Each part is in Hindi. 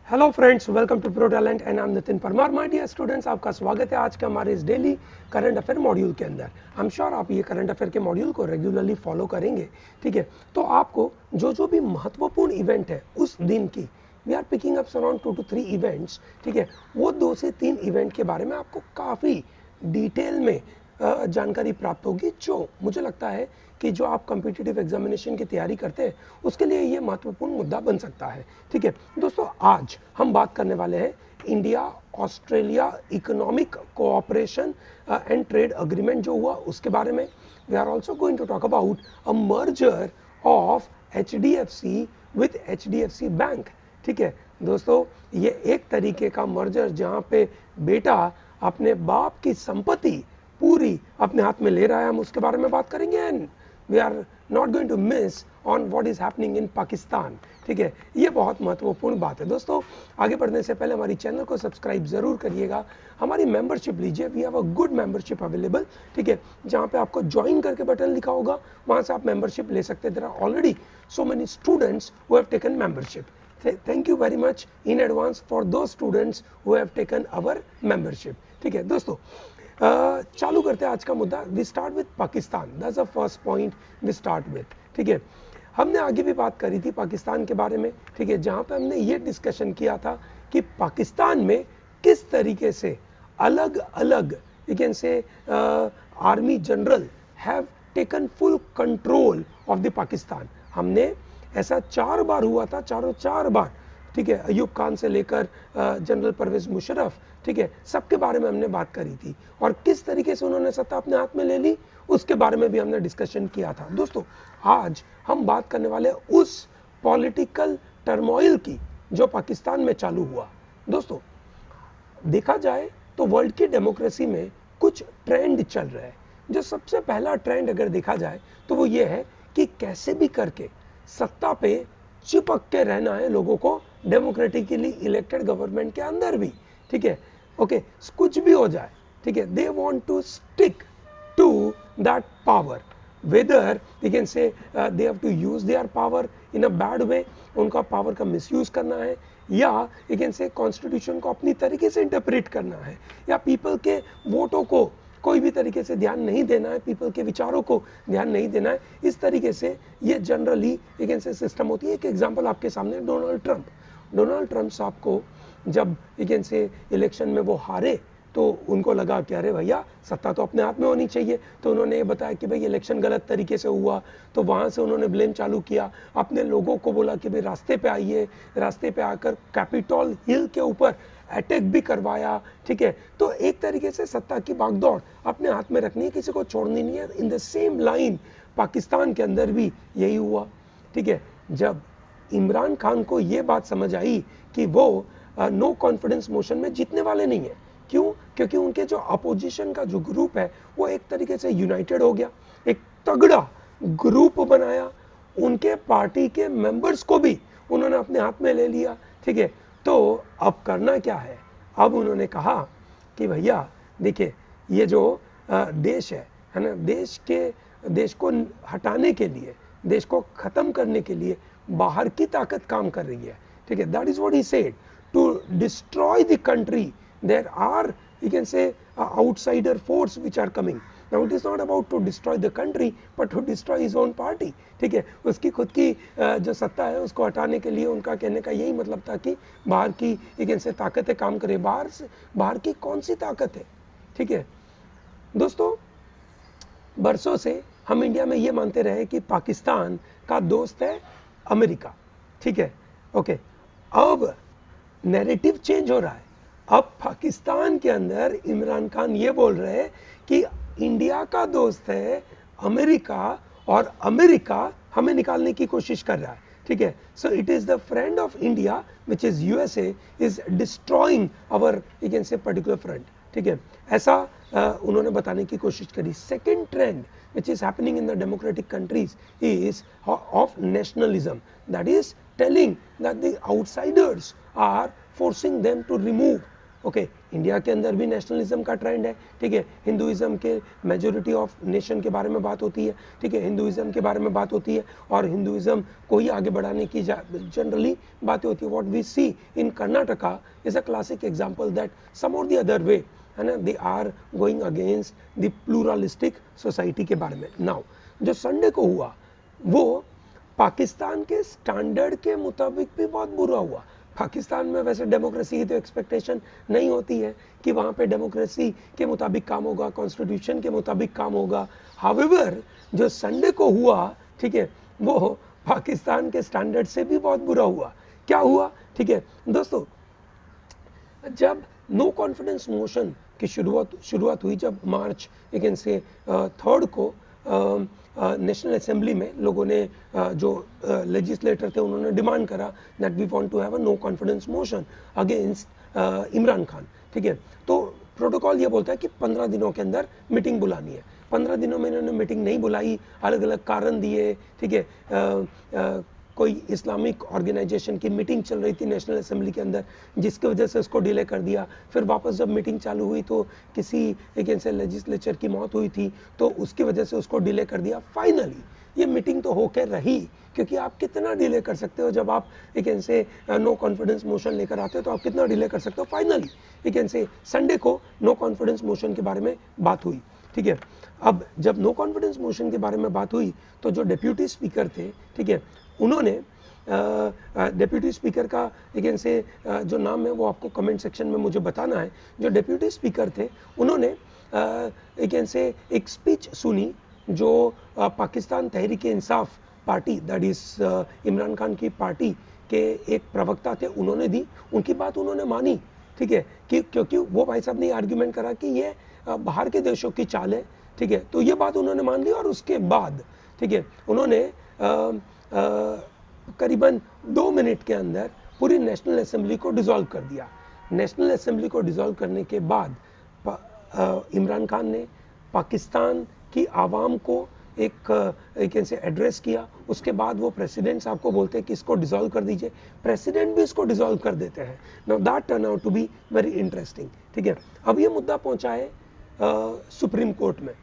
Hello friends, welcome to pro talent and I am Nitin Parmar. My dear students, आपका स्वागत है आज के हमारे इस डेली करंट अफेयर मॉड्यूल के अंदर। आई एम श्योर आप ये करंट अफेयर के मॉड्यूल को रेगुलरली फॉलो करेंगे। ठीक है, तो आपको जो भी महत्वपूर्ण इवेंट है उस दिन की, we are picking up around 2 to 3 events. ठीक है, वो 2 से 3 इवेंट के बारे में आपको काफ़ी डिटेल में जानकारी प्राप्त होगी, जो मुझे लगता है कि जो आप कॉम्पिटिटिव एग्जामिनेशन की तैयारी करते हैं उसके लिए ये महत्वपूर्ण मुद्दा बन सकता है। ठीक है दोस्तों, आज हम बात करने वाले हैं India Australia economic cooperation and trade agreement जो हुआ उसके बारे में। We are also going to talk about a merger of HDFC with HDFC bank. ठीक है दोस्तों, ये एक तरीके का मर्जर जहां पे बेटा अपने बाप की संपत्ति पूरी अपने हाथ में ले रहा है, हम उसके बारे में बात करेंगे। And we are not going to miss on what is happening in Pakistan. ठीक है, ये बहुत महत्वपूर्ण बात है। दोस्तों, आगे बढ़ने से पहले हमारी चैनल को सब्सक्राइब जरूर करिएगा, हमारी मेंबरशिप लीजिए। We have a good membership available. ठीक है, जहां पे आपको ज्वाइन करके बटन लिखा होगा वहां से आप मेंबरशिप ले सकते हैं। There are already so many students who have taken membership. Thank you very much in advance for those students who have taken our membership. ठीक है दोस्तों, चालू करते हैं आज का मुद्दा। We start with Pakistan, that's the first point we start with. ठीक है, हमने आगे भी बात करी थी पाकिस्तान के बारे में। ठीक है, जहां पे हमने ये डिस्कशन किया था कि पाकिस्तान में किस तरीके से अलग अलग you can say army general have taken full control of the Pakistan. हमने ऐसा 4 बार हुआ था, चारों 4 बार। ठीक है, अयूब खान से लेकर जनरल परवेज मुशर्रफ, ठीक है, सबके बारे में हमने बात करी थी और किस तरीके से उन्होंने सत्ता अपने हाथ में ले ली उसके बारे में भी हमने डिस्कशन किया था। दोस्तों, आज हम बात करने वाले उस पॉलिटिकल टर्मोइल की जो पाकिस्तान में चालू हुआ। दोस्तों, देखा जाए तो वर्ल्ड की डेमोक्रेसी में कुछ ट्रेंड चल रहा है। जो सबसे पहला ट्रेंड अगर देखा जाए तो वो ये है कि कैसे भी करके सत्ता पे चिपक के रहना है लोगों को, डेमोक्रेटिकली इलेक्टेड गवर्नमेंट के अंदर भी। ठीक है, ओके, कुछ भी हो जाए, ठीक है, they want to stick to that power, whether they can say they have to use their power in a bad way, उनका पावर का मिसयूज करना है, या यू कैन से कॉन्स्टिट्यूशन को अपनी तरीके से इंटरप्रेट करना है, या पीपल के वोटों को कोई भी तरीके से ध्यान नहीं देना है, पीपल के विचारों को ध्यान नहीं देना है। इस तरीके से ये generally you can say system होती है। एक एग्जांपल आपके सामने, डोनाल्ड ट्रंप साहब को जब यू कैन से इलेक्शन में वो हारे तो उनको लगा कि अरे भैया सत्ता तो अपने हाथ में होनी चाहिए। तो उन्होंने ये बताया कि भाई इलेक्शन गलत तरीके से हुआ, तो वहां से उन्होंने ब्लेम चालू किया, अपने लोगों को बोला कि भाई रास्ते पे आइए, रास्ते पे आकर कैपिटल हिल के ऊपर अटैक भी करवाया। ठीक है, तो एक तरीके से सत्ता की भागदौड़ अपने हाथ में रखनी है, किसी को छोड़नी नहीं है। In the same line Pakistan के अंदर भी यही हुआ। ठीक है, जब इमरान खान को यह बात समझ आई कि वो नो कॉन्फिडेंस मोशन में जीतने वाले नहीं है, क्यों? क्योंकि उनके जो अपोजिशन का जो ग्रुप है वो एक तरीके से यूनाइटेड हो गया, एक तगड़ा ग्रुप बनाया, उनके पार्टी के मेंबर्स को भी उन्होंने अपने हाथ में ले लिया। ठीक है, तो अब करना क्या है? अब उन्होंने कहा कि भैया देखिए, ये जो देश है ना, देश को हटाने के लिए, देश को खत्म करने के लिए बाहर की ताकत काम कर रही है। ठीक है, that is what he said, to destroy the country there are, you can say, outsider force which are coming. Now it is not about to destroy the country but to destroy his own party. ठीक है, उसकी खुद की जो सत्ता है उसको हटाने के लिए उनका कहने का यही मतलब था कि बाहर की you can say ताकतें काम करे। बाहर की कौन सी ताकत है? ठीक है दोस्तों, बरसों से हम इंडिया में ये मानते रहे कि पाकिस्तान का दोस्त है अमेरिका। ठीक है, ओके, अब नैरेटिव चेंज हो रहा है। अब पाकिस्तान के अंदर इमरान खान ये बोल रहे हैं कि इंडिया का दोस्त है अमेरिका और अमेरिका हमें निकालने की कोशिश कर रहा है। ठीक है, so it is the friend of India which is USA is destroying our you can say particular front. ठीक है, ऐसा उन्होंने बताने की कोशिश करी। Second trend which is happening in the democratic countries is of nationalism, that is telling that the outsiders are forcing them to remove okay India के अंदर भी नेशनलिज्म का ट्रेंड है, ठीक है, हिंदुइज्म के मेजोरिटी ऑफ नेशन के बारे में बात होती है, ठीक है, हिंदुइज्म के बारे में बात होती है और हिंदुइज्म को ही आगे बढ़ाने की जनरली बातें होती है. What we see in Karnataka is a classic example that some or the other way है ना, they are going against the pluralistic society के बारे में. नाउ जो संडे को हुआ वो पाकिस्तान के स्टैंडर्ड के मुताबिक भी बहुत बुरा हुआ. पाकिस्तान में वैसे डेमोक्रेसी की तो एक्सपेक्टेशन नहीं होती है कि वहां पे डेमोक्रेसी के मुताबिक काम होगा, कॉन्स्टिट्यूशन के मुताबिक काम होगा. हाउएवर जो संडे को हुआ, ठीक है, वो पाकिस्तान के स्टैंडर्ड से भी बहुत बुरा हुआ. क्या हुआ, ठीक है दोस्तों, जब नो कॉन्फिडेंस मोशन की शुरुआत हुई, जब मार्च अगेन से 3 को नेशनल असेंबली में लोगों ने जो लेजिस्लेटर थे उन्होंने डिमांड करा that we want to have a no confidence motion against Imran Khan, ठीक है. तो प्रोटोकॉल ये बोलता है कि 15 दिनों के अंदर मीटिंग बुलानी है. 15 दिनों में इन्होंने मीटिंग नहीं बुलाई, अलग अलग कारण दिए, ठीक है. कोई इस्लामिक ऑर्गेनाइजेशन की मीटिंग चल रही थी नेशनल असेंबली के अंदर जिसकी वजह से उसको डिले कर दिया. फिर वापस जब मीटिंग चालू हुई तो किसी एक ऐसे लेजिस्लेचर की मौत हुई थी तो उसकी वजह से उसको डिले कर दिया. फाइनली ये मीटिंग तो होकर रही, क्योंकि आप कितना डिले कर सकते हो जब आप एक ऐसे नो कॉन्फिडेंस मोशन लेकर आते हो तो आप कितना डिले कर सकते हो. फाइनली एक ऐसे संडे को नो कॉन्फिडेंस मोशन के बारे में बात हुई, ठीक है. अब जब नो कॉन्फिडेंस मोशन के बारे में बात हुई तो जो डेप्यूटी स्पीकर थे, ठीक है, उन्होंने डेप्यूटी स्पीकर का एक से जो नाम है वो आपको कमेंट सेक्शन में मुझे बताना है. जो डेप्यूटी स्पीकर थे उन्होंने एक से एक स्पीच सुनी जो Pakistan Tehreek Insaf party that is Imran Khan की पार्टी के एक प्रवक्ता थे उन्होंने दी. उनकी बात उन्होंने मानी, ठीक है, कि क्योंकि वो भाई साहब ने आर्ग्यूमेंट करा कि ये बाहर के देशों की चाल है, ठीक है. तो ये बात उन्होंने मान ली और उसके बाद, ठीक है, उन्होंने करीबन 2 मिनट के अंदर पूरी नेशनल असेंबली को डिसॉल्व कर दिया. नेशनल असेंबली को डिसॉल्व करने के बाद इमरान खान ने पाकिस्तान की आवाम को एक से एड्रेस किया. उसके बाद वो प्रेसिडेंट साहब को बोलते हैं कि इसको डिसॉल्व कर दीजिए. प्रेसिडेंट भी इसको डिसॉल्व कर देते हैं. Now that turn out to be very interesting, ठीक है. अब ये मुद्दा पहुंचा है सुप्रीम कोर्ट में.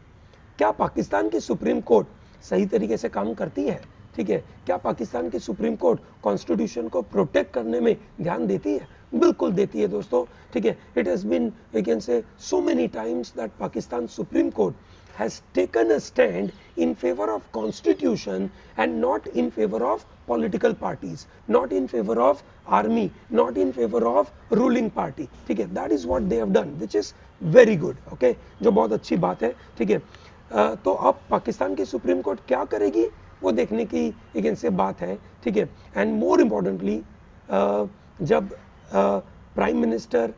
क्या पाकिस्तान की सुप्रीम कोर्ट सही तरीके से काम करती है, ठीक है. क्या पाकिस्तान की सुप्रीम कोर्ट कॉन्स्टिट्यूशन को प्रोटेक्ट करने में ध्यान देती है? बिल्कुल देती है दोस्तों, ठीक है. It has been we can say so many times that Pakistan supreme court has taken a stand in favor of constitution and not in favor of political parties, not in favor of army, not in favor of ruling party, ठीक है. that is what they have done which is very good, okay, जो बहुत अच्छी बात है, ठीक है. तो अब पाकिस्तान की सुप्रीम कोर्ट क्या करेगी वो देखने की एक इनसे बात है, ठीक है. एंड मोर इम्पोर्टेंटली जब प्राइम मिनिस्टर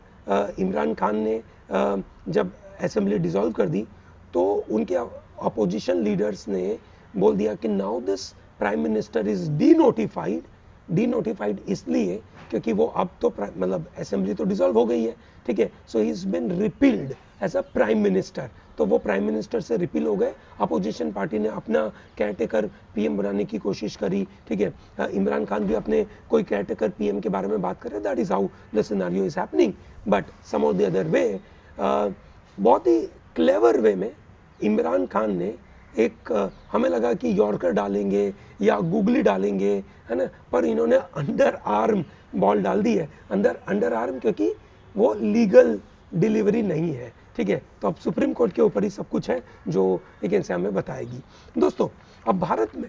इमरान खान ने जब असेंबली डिसॉल्व कर दी तो उनके अपोजिशन लीडर्स ने बोल दिया कि now this prime minister is denotified इसलिए क्योंकि वो अब तो मतलब असेंबली तो डिसॉल्व हो गई है, ठीक है. So he is been repealed as a prime minister. तो वो प्राइम मिनिस्टर से रिपील हो गए. अपोजिशन पार्टी ने अपना केयरटेकर पीएम बनाने की कोशिश करी, ठीक है. इमरान खान भी अपने कोई केयरटेकर पीएम के बारे में बात कर रहे. That is how the scenario is happening. But some of the other way बहुत ही क्लेवर वे में इमरान खान ने एक हमें लगा कि यॉर्कर डालेंगे या गूगली डालेंगे, है ना, पर इन्होंने अंडर आर्म बॉल डाल दी है. अंडर आर्म क्योंकि वो लीगल डिलीवरी नहीं है, ठीक है. तो अब सुप्रीम कोर्ट के ऊपर ही सब कुछ है जो एक इनसे हमें बताएगी. दोस्तों अब भारत में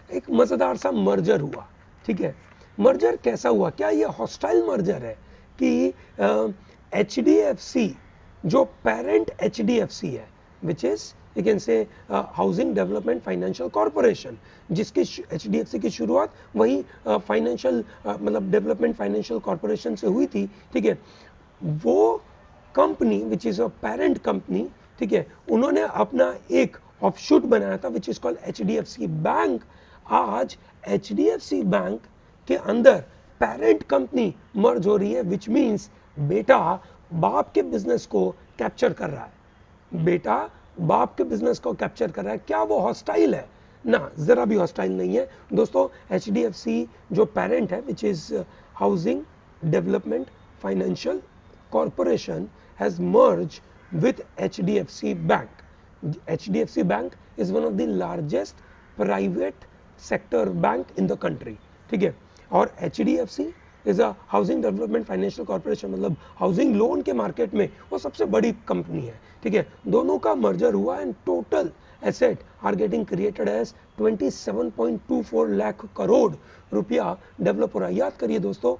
एक मजेदार सा मर्जर हुआ, ठीक है. मर्जर कैसा हुआ? क्या ये हॉस्टाइल मर्जर है कि HDFC जो पेरेंट HDFC है which is you can say housing development financial corporation, जिसकी HDFC की शुरुआत वही फाइनेंशियल मतलब डेवलपमेंट फाइनेंशियल कॉर्पोरेशन से हुई थी, ठीक है. वो company which is a parent company, ठीक है, उन्होंने अपना एक ऑफशूट बनाया था विच इज कॉल्ड HDFC बैंक. आज HDFC बैंक के अंदर पेरेंट कंपनी मर्ज हो रही है विच मीन्स बेटा बाप के बिजनेस को कैप्चर कर रहा है. बेटा बाप के बिजनेस को कैप्चर कर रहा है. क्या वो हॉस्टाइल है? ना, जरा भी हॉस्टाइल नहीं है दोस्तों. HDFC जो पेरेंट है which is housing development Financial Corporation has merged with HDFC Bank. HDFC Bank is one of the largest private sector bank in the country. ठीक है, और HDFC is a housing development financial corporation, मतलब हाउसिंग लोन के मार्केट में वो सबसे बड़ी कंपनी है. ठीक है, दोनों का मर्जर हुआ and total asset are getting created as 27.24 lakh crore रुपया डेवलप हो रहा है. याद करिए दोस्तों,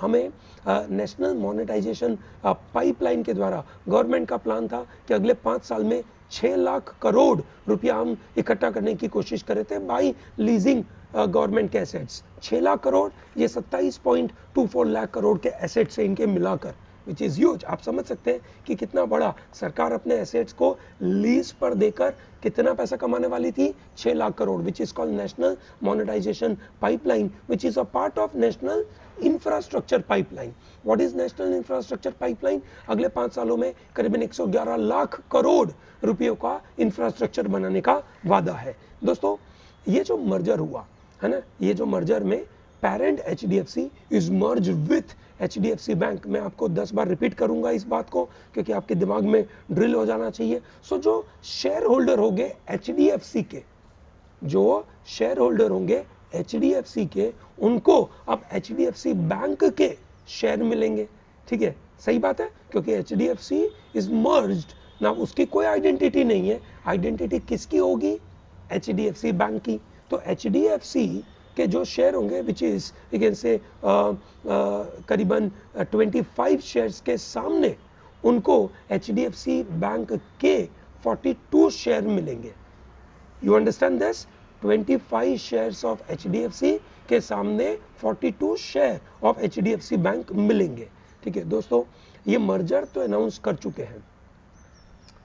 हमें नेशनल मोनेटाइजेशन पाइपलाइन के द्वारा गवर्नमेंट का प्लान था कि अगले 5 साल में 6 लाख करोड़ रुपया हम इकट्ठा करने की कोशिश कर रहे थे बाई लीजिंग गवर्नमेंट के एसेट्स. 6 लाख करोड़, ये 27.24 लाख करोड़ के एसेट्स है इनके मिलाकर, विच इज ह्यूज. आप समझ सकते हैं कि कितना बड़ा. सरकार अपने एसेट्स को लीज पर देकर कितना पैसा कमाने वाली थी, 6 lakh crore, which is called national monetisation pipeline, which is a part of national infrastructure pipeline. What is national infrastructure pipeline? अगले 5 सालों में करीबन 111 लाख करोड़ रुपयों का इंफ्रास्ट्रक्चर बनाने का वादा है. दोस्तों, ये जो मर्जर हुआ है ना, ये जो मर्जर में parent HDFC is merge with HDFC bank. मैं आपको 10 बार रिपीट करूंगा इस बात को क्योंकि आपके दिमाग में ड्रिल हो जाना चाहिए. सो जो शेयर होल्डर होंगे HDFC के, जो शेयर होल्डर होंगे HDFC के, उनको अब HDFC बैंक के शेयर मिलेंगे. ठीक है, सही बात है, क्योंकि HDFC इज मर्ज्ड ना, उसकी कोई आइडेंटिटी नहीं है. आइडेंटिटी किसकी होगी? HDFC बैंक की. तो HDFC के जो शेयर होंगे विच इज अगेन से करीबन 25 शेयर्स के सामने उनको HDFC बैंक के 42 शेयर मिलेंगे. You understand this? 25 shares of HDFC के सामने 42 शेयर ऑफ HDFC बैंक मिलेंगे. ठीक है दोस्तों, ये मर्जर तो अनाउंस कर चुके हैं.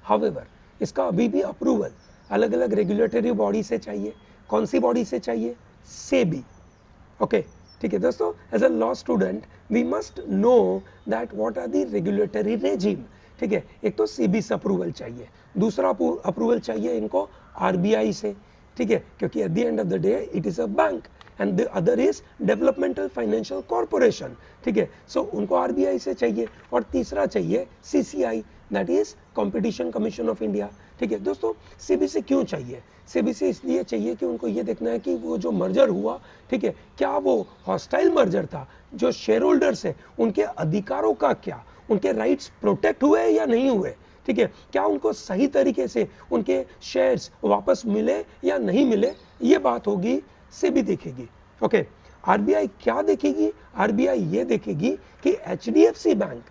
हाउएवर, इसका अभी भी अप्रूवल अलग अलग रेगुलेटरी बॉडी से चाहिए. कौन सी बॉडी से चाहिए? सेबी. ओके, ठीक है दोस्तों, as a law student we must know that what are the regulatory regime. ठीक है, एक तो सेबी से अप्रूवल चाहिए, दूसरा अप्रूवल चाहिए इनको RBI से. ठीक है, क्योंकि at the end of the day it is a bank and the other is developmental financial corporation. ठीक है, सो उनको RBI से चाहिए. और तीसरा चाहिए CCI, that is competition commission of India. ठीक है दोस्तों, सेबी से क्यों चाहिए? सेबी से इसलिए चाहिए कि उनको ये देखना है कि वो जो मर्जर हुआ, ठीक है, क्या वो हॉस्टाइल मर्जर था? जो शेयर होल्डर्स है उनके अधिकारों का क्या, उनके राइट्स प्रोटेक्ट हुए या नहीं हुए? ठीक है, क्या उनको सही तरीके से उनके शेयर्स वापस मिले या नहीं मिले? ये बात होगी, सेबी देखेगी. ओके, RBI क्या देखेगी? RBI ये देखेगी कि HDFC बैंक,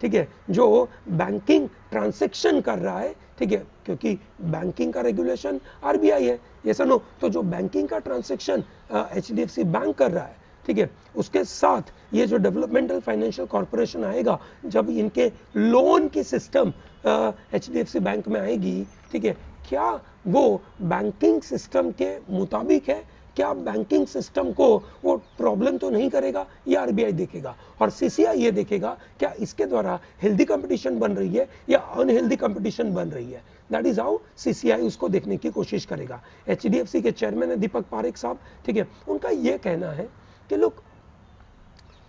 ठीक है, जो बैंकिंग ट्रांजैक्शन कर रहा है, ठीक है, क्योंकि बैंकिंग का रेगुलेशन RBI है, ये सुनो, तो जो बैंकिंग का ट्रांजैक्शन HDFC बैंक कर रहा है, ठीक है, उसके साथ ये जो डेवलपमेंटल फाइनेंशियल कॉर्पोरेशन आएगा, जब इनके लोन की सिस्टम HDFC बैंक में आएगी, ठीक है, क्या वो बैंकिंग सिस्टम के मुताबिक है? क्या बैंकिंग सिस्टम को वो प्रॉब्लम तो नहीं करेगा? ये RBI देखेगा. और CCI ये देखेगा क्या इसके द्वारा हेल्दी कंपटीशन बन रही है या अनहेल्दी कंपटीशन बन रही है. दैट इज हाउ CCI उसको देखने की कोशिश करेगा. HDFC के चेयरमैन है दीपक पारेख साहब. ठीक है, उनका ये कहना है कि look,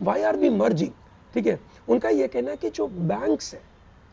why are we merging. ठीक है, उनका ये कहना है कि जो बैंक्स है,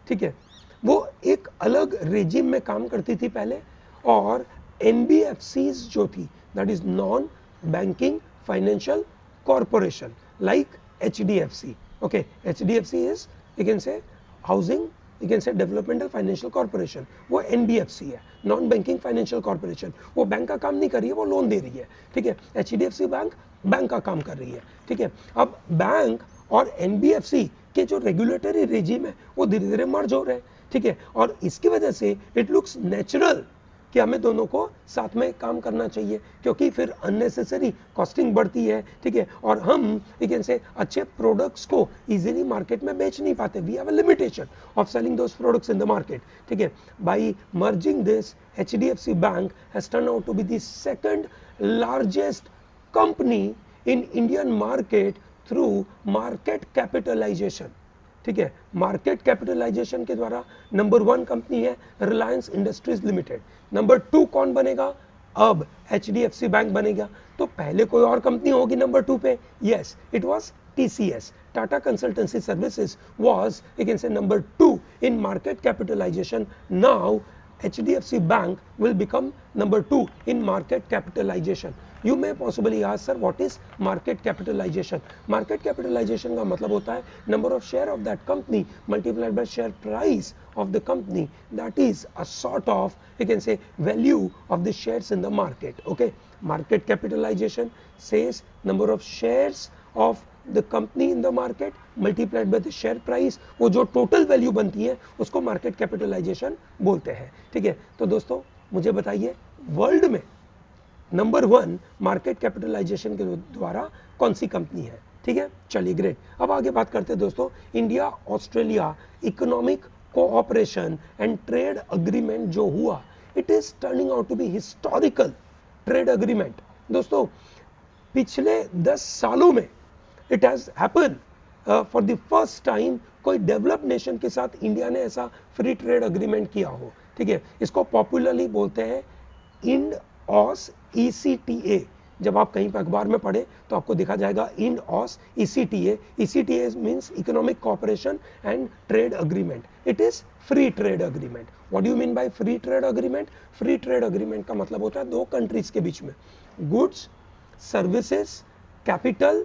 ठीक है, वो एक अलग रेजिम में काम करती थी पहले, और NBFCs जो थी, that is non-banking financial corporation like HDFC. Okay, HDFC is, you can say, housing, you can say developmental financial corporation. वो NBFC है, non-banking financial corporation. वो बैंक का काम नहीं कर रही है, वो लोन दे रही है. ठीक है, HDFC बैंक बैंक का काम कर रही है. ठीक है, अब बैंक और NBFC के जो रेगुलेटरी रेजिम है वो धीरे धीरे मर्ज हो रहे हैं. ठीक है, और इसकी वजह से इट लुक्स नेचुरल कि हमें दोनों को साथ में काम करना चाहिए, क्योंकि फिर अननेसेसरी कॉस्टिंग बढ़ती है. ठीक है, और हम लेकिन से अच्छे प्रोडक्ट्स को इजीली मार्केट में बेच नहीं पाते. We have a limitation of selling those products in the market. ठीक है, by merging this, HDFC bank has turn out to be the second largest company in Indian market through market capitalisation. ठीक है, मार्केट कैपिटलाइजेशन के द्वारा नंबर 1 कंपनी है रिलायंस इंडस्ट्रीज लिमिटेड. नंबर 2 कौन बनेगा? अब HDFC बैंक बनेगा. तो पहले कोई और कंपनी होगी नंबर 2 पे? Yes, it was TCS, Tata Consultancy Services was, you can say, number 2 in market capitalization. Now HDFC Bank will become number 2 in market capitalization. You may possibly ask, sir, what is market capitalization? Market capitalization का मतलब होता है number of share of that company multiplied by share price of the company. That is a sort of, you can say, value of the shares in the market. Okay, market capitalization says number of shares of the company in the market multiplied by the share price. वो जो total value बनती है उसको market capitalization बोलते हैं. ठीक है, तो दोस्तों मुझे बताइए वर्ल्ड में नंबर 1 मार्केट कैपिटलाइजेशन के द्वारा कौन सी कंपनी है? ठीक है, चलिए ग्रेट. अब आगे बात करते हैं दोस्तों, India Australia economic cooperation and trade agreement जो हुआ, it is turning out to be historical trade agreement. दोस्तों पिछले 10 सालों में it has happen for the first time कोई डेवलप्ड नेशन के साथ इंडिया ने ऐसा फ्री ट्रेड अग्रीमेंट किया हो. ठीक है, इसको पॉपुलरली बोलते हैं इंड ऑस ECTA. जब आप कहीं पर अखबार में पढ़े तो आपको दिखा जाएगा Ind Aus ECTA. ECTA means economic cooperation and trade agreement. It is free trade agreement. What do you mean by free trade agreement? Free trade agreement का मतलब होता है दो कंट्रीज के बीच में goods, services, capital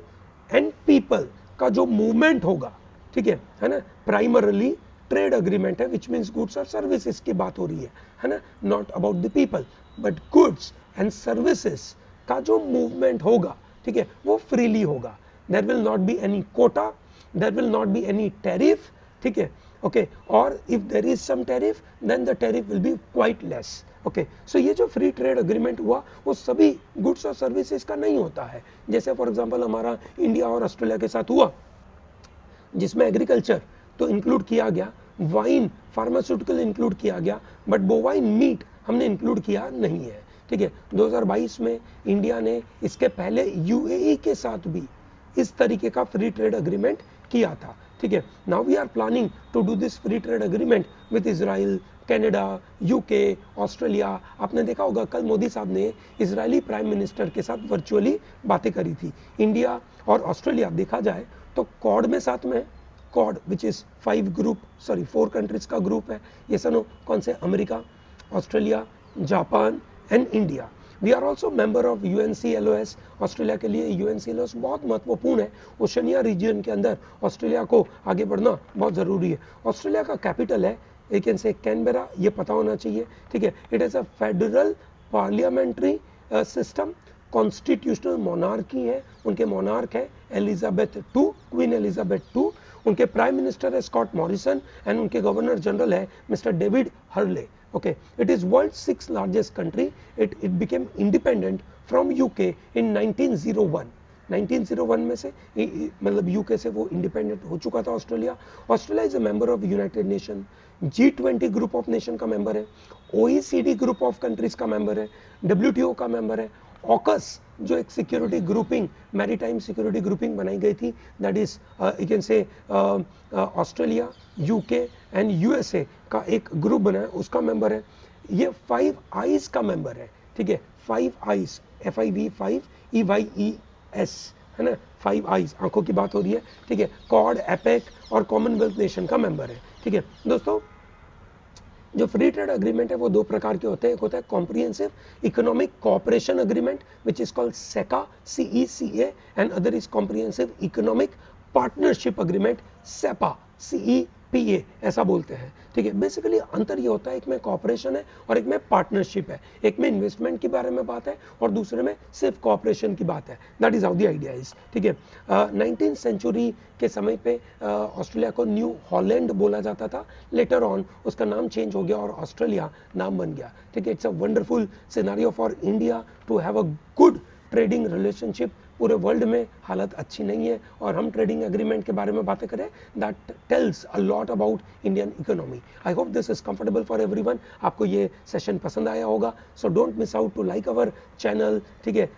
and people का जो मूवमेंट होगा. ठीक है ना, प्राइमरली ट्रेड अग्रीमेंट है, विच मीन्स गुड्स और सर्विसेज की बात हो रही है ना, not about the people. But goods and services का जो मूवमेंट होगा, ठीक है, वो फ्रीली होगा. There will not be any quota, there will not be any tariff. ठीक है, ओके, और if there is some tariff then the tariff will be quite less. Okay, so ये जो फ्री ट्रेड अग्रीमेंट हुआ वो सभी गुड्स और सर्विसेज का नहीं होता है. जैसे फॉर एग्जांपल हमारा इंडिया और ऑस्ट्रेलिया के साथ हुआ, जिसमें एग्रीकल्चर तो इंक्लूड किया गया, वाइन, फार्मास्यूटिकल इंक्लूड किया गया, बट बोवाइन मीट हमने इंक्लूड किया नहीं है. ठीक है, 2022 में इंडिया ने इसके पहले UAE के साथ भी इस तरीके का फ्री ट्रेड अग्रीमेंट किया था. ठीक है, now we are planning to do this free trade agreement with Israel, Canada, UK, Australia. आपने देखा होगा कल मोदी साहब ने इजरायली प्राइम मिनिस्टर के साथ वर्चुअली बातें करी थी. इंडिया और ऑस्ट्रेलिया देखा जाए तो क्वाड में साथ में, क्वाड विच इज 4 कंट्रीज का ग्रुप है. ये सनो कौन से? America, Australia, Japan and India. We are also member of UNCLOS. Australia के लिए UNCLOS बहुत महत्वपूर्ण है. ओशनिया रीजन के अंदर ऑस्ट्रेलिया को आगे बढ़ना बहुत जरूरी है. ऑस्ट्रेलिया का कैपिटल है, यू कैन से, कैनबेरा. ये पता होना चाहिए. ठीक है, it is a federal parliamentary system. Constitutional monarchy है, उनके मोनार्क है Elizabeth II, queen Elizabeth II. उनके प्राइम मिनिस्टर है स्कॉट मॉरिसन एंड उनके गवर्नर जनरल है mister David Hurley. Okay, it is world's 6th largest country. It became independent from UK in 1901. 1901 में से मतलब UK से वो इंडिपेंडेंट हो चुका था Australia. Australia is a member of United nation, G20 group of nation का मेंबर है, OECD ग्रुप ऑफ कंट्रीज का मेंबर है, WTO का मेंबर है, ऑकस जो एक security grouping, maritime security grouping बनाई गई थी, that is you can say Australia, UK and USA का एक ग्रुप बना है, उसका मेंबर है. ये 5 आईज का मेंबर है. ठीक है, 5 आईज, FIV 5 EYES है ना, 5 आईज, आंखों की बात हो रही है. ठीक है, कॉड, एपेक और कॉमनवेल्थ नेशन का मेंबर है. ठीक है दोस्तों, जो फ्री ट्रेड अग्रीमेंट है वो 2 प्रकार के होते हैं. एक होता है comprehensive economic cooperation agreement which is called CECA, CECA, and other is comprehensive economic partnership agreement, CEPA, CEPA ऐसा बोलते हैं. ठीक है, बेसिकली अंतर ये होता है, एक में कॉपरेशन है और एक में पार्टनरशिप है. एक में इन्वेस्टमेंट के बारे में बात है और दूसरे में सिर्फ कॉपरेशन की बात है. That is how the idea is. ठीक है, 19th सेंचुरी के समय पे ऑस्ट्रेलिया को न्यू हॉलैंड बोला जाता था. लेटर ऑन उसका नाम चेंज हो गया और ऑस्ट्रेलिया नाम बन गया. ठीक है, it's a wonderful scenario for India to have a good trading relationship. पूरे वर्ल्ड में हालत अच्छी नहीं है और हम ट्रेडिंग एग्रीमेंट के बारे में बातें करें, that tells a lot about Indian economy. I hope this is comfortable for everyone. आपको ये सेशन पसंद आया होगा, so don't miss out to like our channel. ठीक है,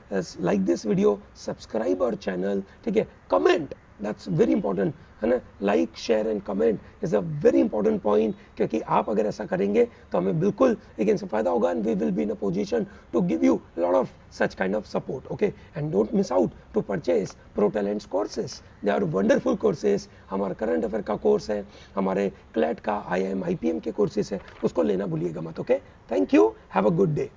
like this video, subscribe our channel. ठीक है, कमेंट दैट्स वेरी इंपॉर्टेंट, है ना. Like share and comment is a very important point, क्योंकि आप अगर ऐसा करेंगे तो हमें बिल्कुल एक इनसे फायदा होगा and we will be in a position to give you lot of such kind of support. Okay, and don't miss out to purchase ProTalents courses. They are wonderful courses. हमारा करंट अफेयर का कोर्स है, हमारे क्लैट का IIM IPM के कोर्सेज है, उसको लेना भूलिएगा मत. Okay, thank you, have a good day.